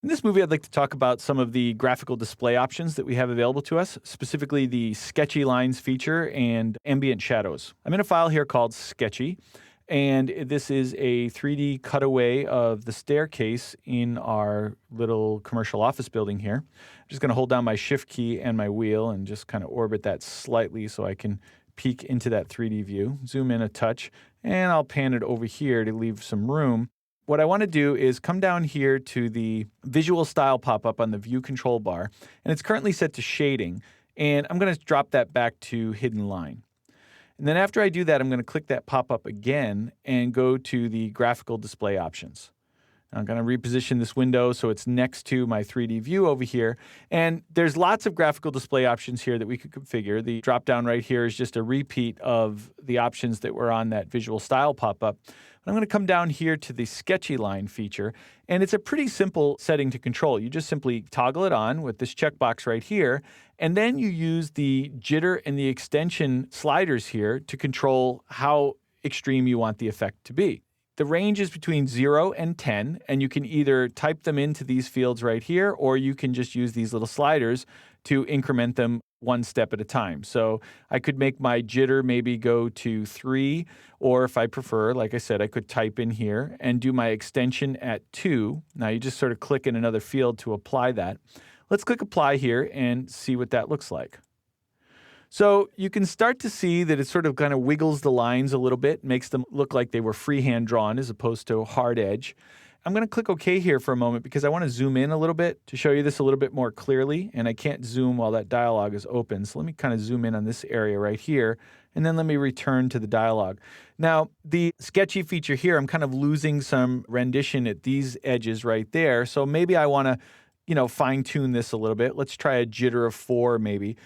In this movie, I'd like to talk about some of the graphical display options that we have available to us, specifically the sketchy lines feature and ambient shadows. I'm in a file here called sketchy, and this is a 3D cutaway of the staircase in our little commercial office building here. I'm just going to hold down my shift key and my wheel and just kind of orbit that slightly so I can peek into that 3D view, zoom in a touch, and I'll pan it over here to leave some room. What I want to do is come down here to the visual style pop-up on the view control bar, and it's currently set to shading, and I'm going to drop that back to hidden line. And then after I do that, I'm going to click that pop-up again and go to the graphical display options. I'm going to reposition this window so it's next to my 3D view over here. And there's lots of graphical display options here that we could configure. The drop-down right here is just a repeat of the options that were on that visual style pop-up. I'm going to come down here to the sketchy line feature, and it's a pretty simple setting to control. You just simply toggle it on with this checkbox right here, and then you use the jitter and the extension sliders here to control how extreme you want the effect to be. The range is between 0 and 10, and you can either type them into these fields right here, or you can just use these little sliders to increment them one step at a time. So I could make my jitter maybe go to 3, or if I prefer, like I said, I could type in here and do my extension at 2. Now you just sort of click in another field to apply that. Let's click apply here and see what that looks like. So you can start to see that it sort of kind of wiggles the lines a little bit, makes them look like they were freehand drawn as opposed to a hard edge. I'm going to click OK here for a moment because I want to zoom in a little bit to show you this a little bit more clearly, and I can't zoom while that dialog is open. So let me kind of zoom in on this area right here, and then let me return to the dialog. Now, the sketchy feature here, I'm kind of losing some rendition at these edges right there, so maybe I want to, fine-tune this a little bit. Let's try a jitter of 4 maybe.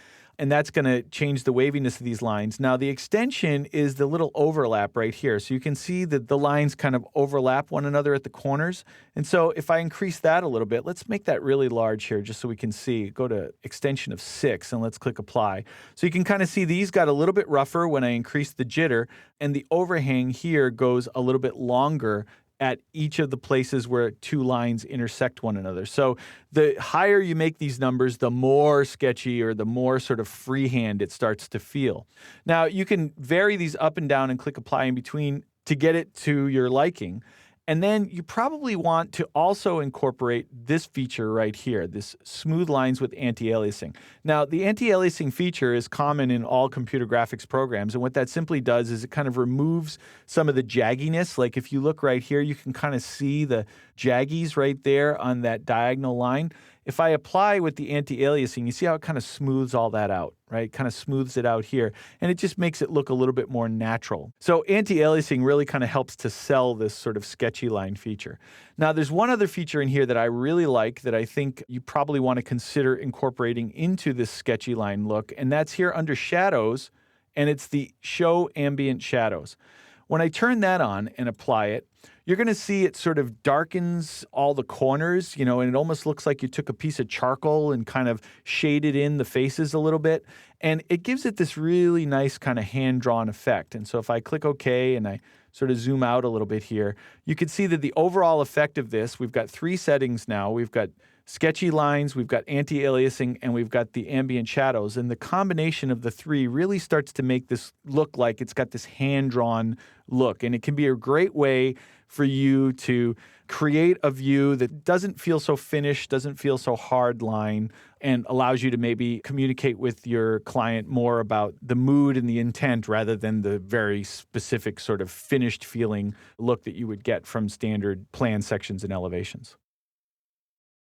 And that's going to change the waviness of these lines. Now, the extension is the little overlap right here. So you can see that the lines kind of overlap one another at the corners. And so if I increase that a little bit, let's make that really large here just so we can see. Go to extension of 6 and let's click apply. So you can kind of see these got a little bit rougher when I increase the jitter, and the overhang here goes a little bit longer at each of the places where 2 lines intersect one another. So the higher you make these numbers, the more sketchy or the more sort of freehand it starts to feel. Now, you can vary these up and down and click apply in between to get it to your liking. And then you probably want to also incorporate this feature right here, this smooth lines with anti-aliasing. Now, the anti-aliasing feature is common in all computer graphics programs, and what that simply does is it kind of removes some of the jagginess. Like if you look right here, you can kind of see the jaggies right there on that diagonal line. If I apply with the anti-aliasing, you see how it kind of smooths all that out, right? Kind of smooths it out here, and it just makes it look a little bit more natural. So anti-aliasing really kind of helps to sell this sort of sketchy line feature. Now, there's one other feature in here that I really like that I think you probably want to consider incorporating into this sketchy line look, and that's here under shadows, and it's the show ambient shadows. When I turn that on and apply it, you're going to see it sort of darkens all the corners, and it almost looks like you took a piece of charcoal and kind of shaded in the faces a little bit. And it gives it this really nice kind of hand-drawn effect. And so if I click OK and I sort of zoom out a little bit here, you can see that the overall effect of this, we've got 3 settings now. We've got sketchy lines, we've got anti-aliasing, and we've got the ambient shadows. And the combination of the 3 really starts to make this look like it's got this hand-drawn look. And it can be a great way for you to create a view that doesn't feel so finished, doesn't feel so hard line, and allows you to maybe communicate with your client more about the mood and the intent rather than the very specific sort of finished feeling look that you would get from standard plan sections and elevations.